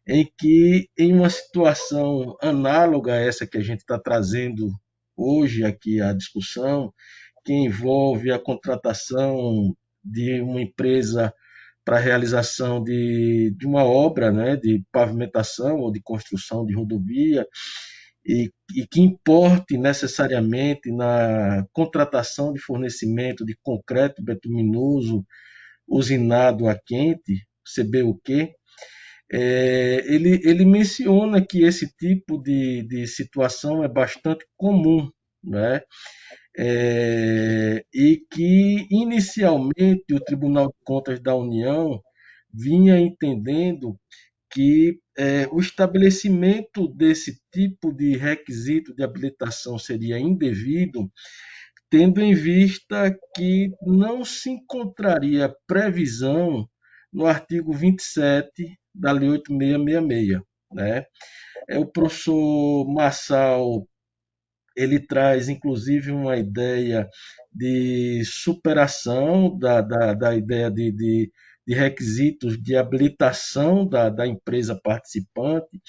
em que, em uma situação análoga a essa que a gente está trazendo hoje aqui à discussão, que envolve a contratação de uma empresa para a realização de uma obra, né, de pavimentação ou de construção de rodovia, e que importe necessariamente na contratação de fornecimento de concreto betuminoso usinado a quente, CBUQ, ele menciona que esse tipo de situação é bastante comum, né? E que, inicialmente, o Tribunal de Contas da União vinha entendendo que o estabelecimento desse tipo de requisito de habilitação seria indevido, tendo em vista que não se encontraria previsão no artigo 27 da Lei 8666, né? O professor Marçal, ele traz, inclusive, uma ideia de superação da ideia de requisitos de habilitação da empresa participante,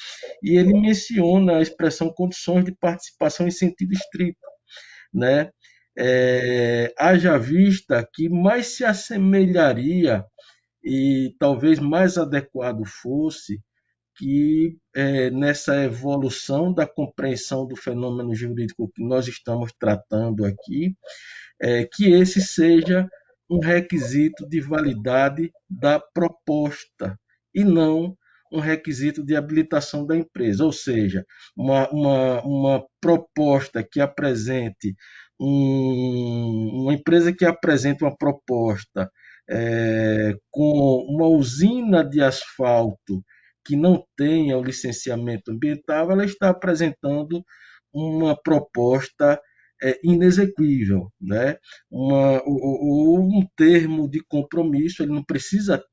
e ele menciona a expressão condições de participação em sentido estrito, né? Haja vista que mais se assemelharia e talvez mais adequado fosse que nessa evolução da compreensão do fenômeno jurídico que nós estamos tratando aqui, que esse seja um requisito de validade da proposta e não um requisito de habilitação da empresa, ou seja, uma proposta que apresente uma empresa que apresenta uma proposta com uma usina de asfalto que não tenha o licenciamento ambiental, ela está apresentando uma proposta inexequível, né? Um termo de compromisso, ele não precisa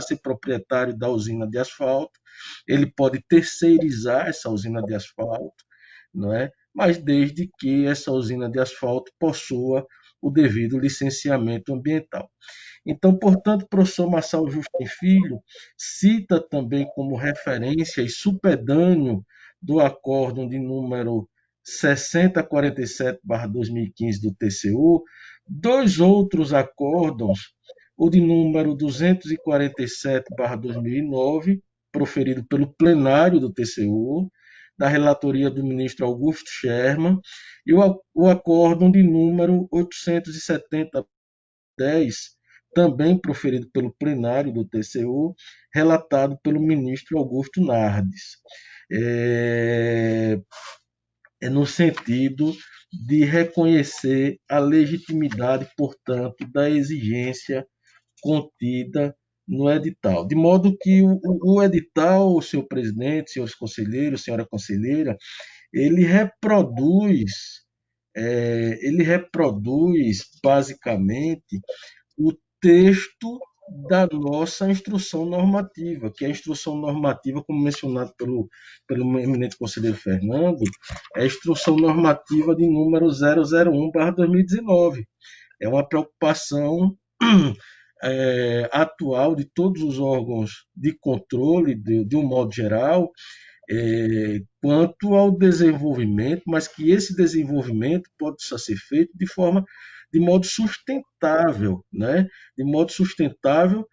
ser proprietário da usina de asfalto, ele pode terceirizar essa usina de asfalto, não é? Mas desde que essa usina de asfalto possua o devido licenciamento ambiental. Então, portanto, o professor Marçal Justin Filho cita também como referência e supedâneo do acórdão de número 6047/2015 do TCU, dois outros acórdãos, o de número 247/2009, proferido pelo plenário do TCU, da relatoria do ministro Augusto Sherman, e o acórdão de número 870/10, também proferido pelo plenário do TCU, relatado pelo ministro Augusto Nardes, no sentido de reconhecer a legitimidade, portanto, da exigência contida no edital. De modo que o edital, senhor presidente, senhores conselheiros, senhora conselheira, ele reproduz basicamente o texto da nossa instrução normativa, que é a instrução normativa, como mencionado pelo eminente conselheiro Fernando, é a instrução normativa de número 001/2019. É uma preocupação atual de todos os órgãos de controle, de um modo geral, quanto ao desenvolvimento, mas que esse desenvolvimento pode só ser feito de modo sustentável, né? De modo sustentável,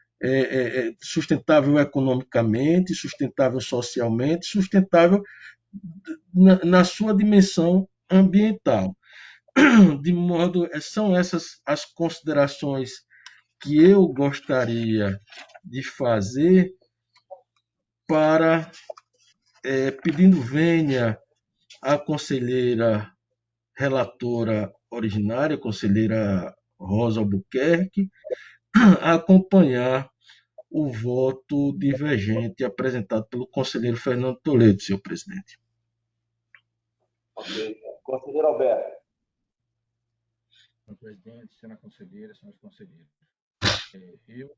sustentável economicamente, sustentável socialmente, sustentável na sua dimensão ambiental. De modo, são essas as considerações que eu gostaria de fazer para, pedindo vênia à conselheira relatora originária, conselheira Rosa Albuquerque, a acompanhar o voto divergente apresentado pelo conselheiro Fernando Toledo, senhor presidente. Ok. Conselheiro Alberto. Senhor presidente, senhora conselheira, senhores conselheiros. Eu,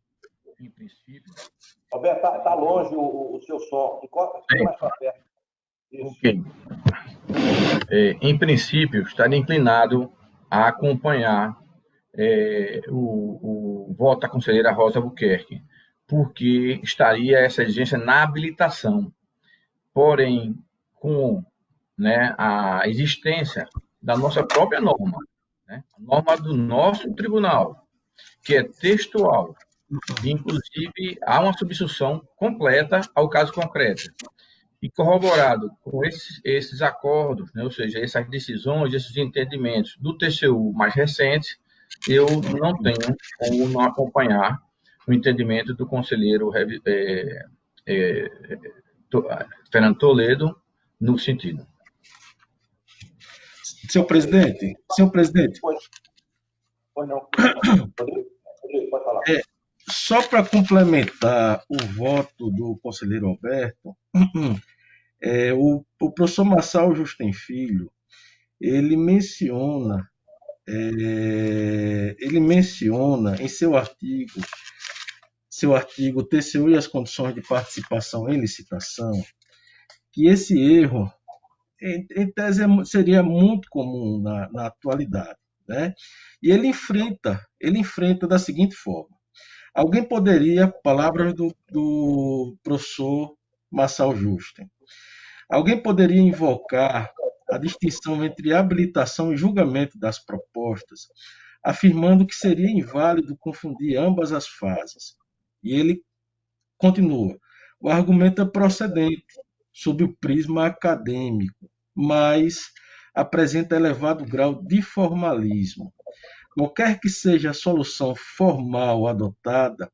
em princípio... Alberto, está longe o seu som. Fica mais para perto. Isso. Ok. Em princípio, estaria inclinado a acompanhar o voto da conselheira Rosa Albuquerque, porque estaria essa exigência na habilitação. Porém, com, né, a existência da nossa própria norma, né? A norma do nosso tribunal, que é textual, e, inclusive, há uma substituição completa ao caso concreto. E corroborado com esses acordos, né, ou seja, essas decisões, esses entendimentos do TCU mais recentes, eu não tenho como não acompanhar o entendimento do conselheiro Fernando Toledo no sentido. Senhor presidente, Pois não. Rodrigo, pode falar. só para complementar o voto do conselheiro Alberto, o professor Marçal Justem Filho, ele menciona em seu artigo TCU e as condições de participação em licitação, que esse erro, em tese, seria muito comum na atualidade, né? E ele enfrenta da seguinte forma: alguém poderia, palavras do professor Marçal Justem, alguém poderia invocar a distinção entre habilitação e julgamento das propostas, afirmando que seria inválido confundir ambas as fases. E ele continua: o argumento é procedente, sob o prisma acadêmico, mas apresenta elevado grau de formalismo. Qualquer que seja a solução formal adotada,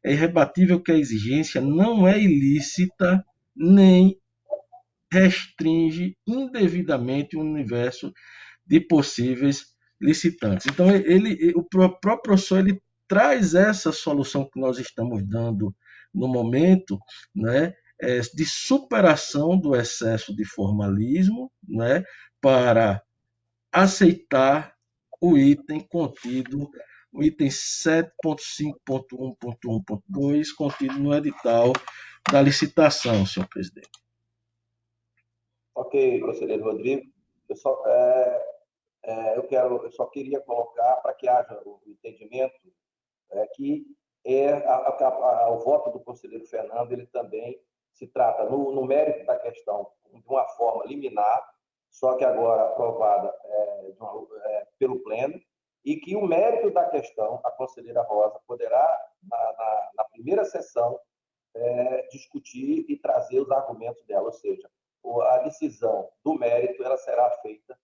é irrebatível que a exigência não é ilícita nem restringe indevidamente o universo de possíveis licitantes. Então, o próprio professor ele traz essa solução que nós estamos dando no momento, né, de superação do excesso de formalismo, né, para aceitar o item contido, o item 7.5.1.1.2, contido no edital da licitação, senhor presidente. Ok, conselheiro Rodrigo. Eu só queria colocar, para que haja o entendimento, que o voto do conselheiro Fernando, ele também se trata, no mérito da questão, de uma forma liminar, só que agora aprovada pelo Pleno, e que o mérito da questão, a conselheira Rosa poderá, na primeira sessão, discutir e trazer os argumentos dela, ou seja, a decisão do mérito ela será feita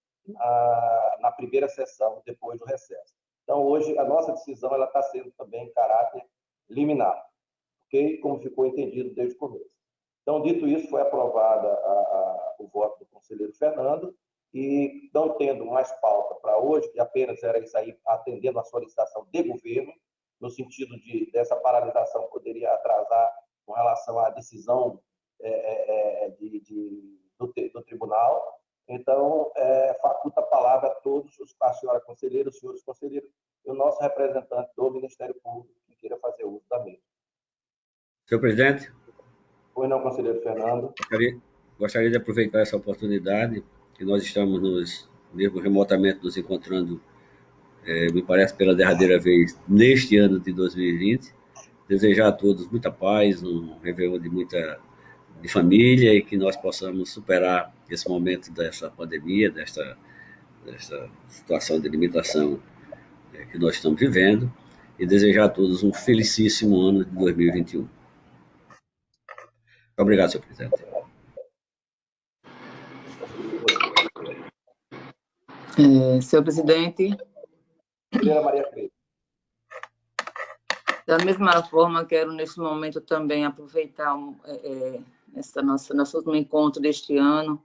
na primeira sessão, depois do recesso. Então, hoje, a nossa decisão ela está sendo também em caráter liminar, okay? Como ficou entendido desde o começo. Então, dito isso, foi aprovada o voto do conselheiro Fernando, e não tendo mais pauta para hoje, que apenas era isso aí, atendendo a solicitação de governo, no sentido dessa paralisação poderia atrasar com relação à decisão do tribunal. Então, faculta a palavra a todos, a senhora conselheira, os senhores conselheiros, e o nosso representante do Ministério Público que queira fazer uso da mesma. Senhor presidente. Pois não, conselheiro Fernando. Gostaria de aproveitar essa oportunidade, que nós estamos mesmo remotamente nos encontrando, me parece pela derradeira vez, neste ano de 2020, desejar a todos muita paz, um réveillon de família, e que nós possamos superar esse momento dessa pandemia, dessa situação de limitação que nós estamos vivendo, e desejar a todos um felicíssimo ano de 2021. Muito obrigado, senhor presidente. Senhor presidente. Maria Cleide. Da mesma forma, quero neste momento também aproveitar nosso último encontro deste ano,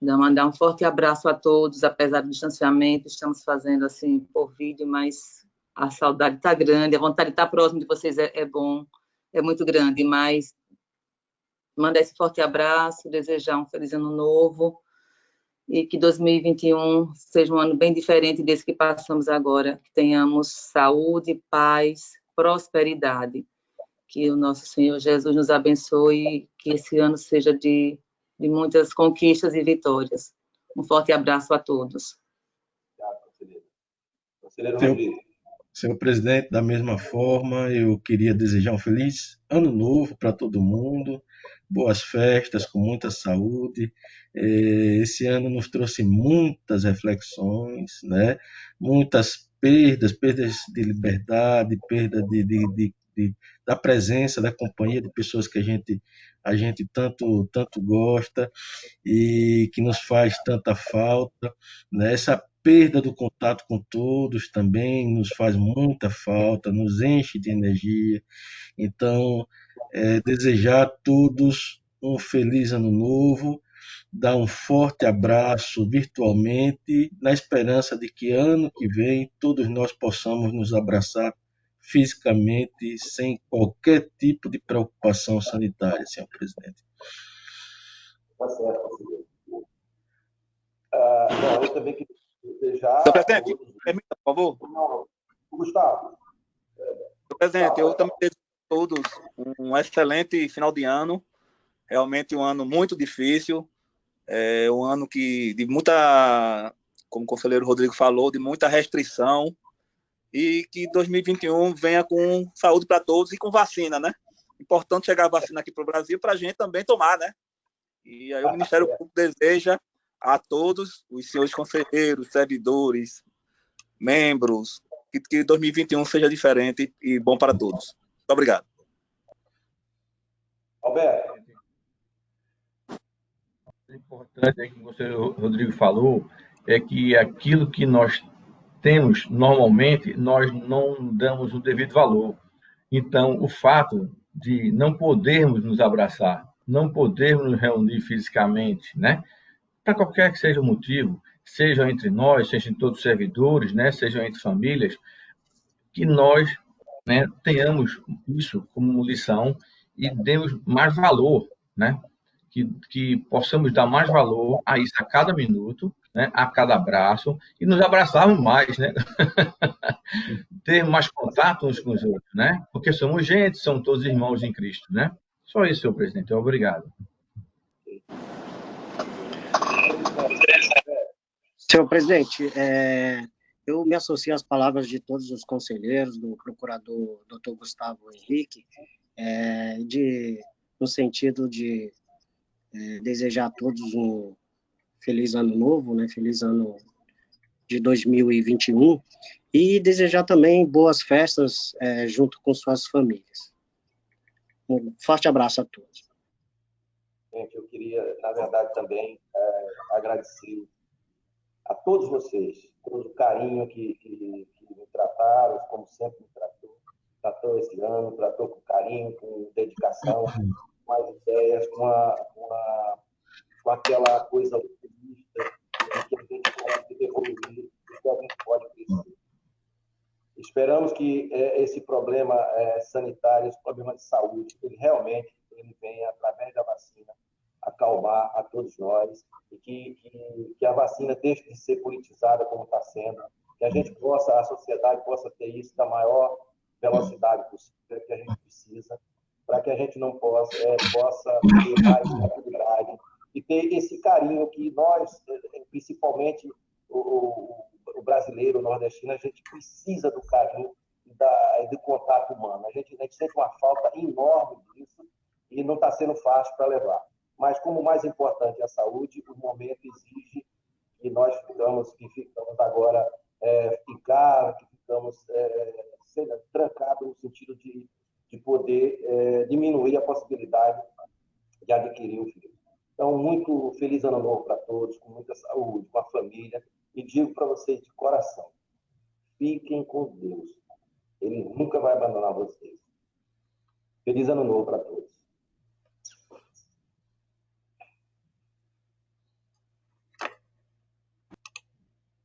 mandar um forte abraço a todos, apesar do distanciamento, estamos fazendo assim por vídeo, mas a saudade está grande, a vontade de estar próximo de vocês é bom, é muito grande, mas mandar esse forte abraço, desejar um feliz ano novo, e que 2021 seja um ano bem diferente desse que passamos agora, que tenhamos saúde, paz, prosperidade, que o nosso Senhor Jesus nos abençoe, que esse ano seja de muitas conquistas e vitórias. Um forte abraço a todos. Obrigado, conselheiro. Conselheiro Rodrigo. Senhor presidente, da mesma forma, eu queria desejar um feliz ano novo para todo mundo, boas festas, com muita saúde. Esse ano nos trouxe muitas reflexões, né? Muitas perdas de liberdade, perda da presença, da companhia de pessoas que a gente tanto gosta e que nos faz tanta falta, né? Essa perda do contato com todos também nos faz muita falta, nos enche de energia. Então, desejar a todos um feliz ano novo, dar um forte abraço virtualmente, na esperança de que ano que vem todos nós possamos nos abraçar fisicamente, sem qualquer tipo de preocupação sanitária, senhor presidente. Tá certo, conselheiro. Bom, eu também queria desejar. Senhor presidente, permita, por favor. Não, Gustavo. Senhor presidente, eu também desejo a todos um excelente final de ano. Realmente um ano muito difícil, um ano de muita, como o conselheiro Rodrigo falou, de muita restrição, e que 2021 venha com saúde para todos e com vacina, né? Importante chegar a vacina aqui para o Brasil para a gente também tomar, né? E aí o Ministério Público deseja a todos os senhores conselheiros, servidores, membros, que 2021 seja diferente e bom para todos. Muito obrigado. Alberto. O importante é que o conselheiro Rodrigo falou é que aquilo que nós temos normalmente, nós não damos o devido valor. Então, o fato de não podermos nos abraçar, não podermos nos reunir fisicamente, né? Para qualquer que seja o motivo, seja entre nós, seja entre todos os servidores, né? Seja entre famílias, que nós, né, tenhamos isso como lição e demos mais valor, né? Que possamos dar mais valor a isso a cada minuto, né? A cada abraço, e nos abraçarmos mais, né? Ter mais contato uns com os outros, né? Porque somos gente, somos todos irmãos em Cristo, né? Só isso, senhor presidente. Obrigado. Senhor presidente, eu me associo às palavras de todos os conselheiros, do procurador Dr. Gustavo Henrique, no sentido de desejar a todos um feliz ano novo, né? Feliz ano de 2021, e desejar também boas festas junto com suas famílias. Um forte abraço a todos. Gente, eu queria, na verdade, também agradecer a todos vocês, todo o carinho que me trataram, como sempre me tratou esse ano, tratou com carinho, com dedicação, com as ideias, com aquela coisa otimista de que a gente pode evoluir, de que a gente pode crescer. Esperamos que esse problema sanitário, esse problema de saúde, ele realmente venha, através da vacina, acalmar a todos nós, e que a vacina deixe de ser politizada como está sendo, que a sociedade possa ter isso da maior velocidade possível que a gente precisa, para que a gente não possa ter mais tranquilidade e ter esse carinho que nós, principalmente o brasileiro, o nordestino, a gente precisa do carinho e do contato humano. A gente sente uma falta enorme disso e não está sendo fácil para levar. Mas, como o mais importante é a saúde, o momento exige que nós ficamos agora em casa, que ficamos trancados no sentido de poder diminuir a possibilidade de adquirir o vírus. Então, muito feliz ano novo para todos, com muita saúde, com a família, e digo para vocês de coração, fiquem com Deus. Ele nunca vai abandonar vocês. Feliz ano novo para todos.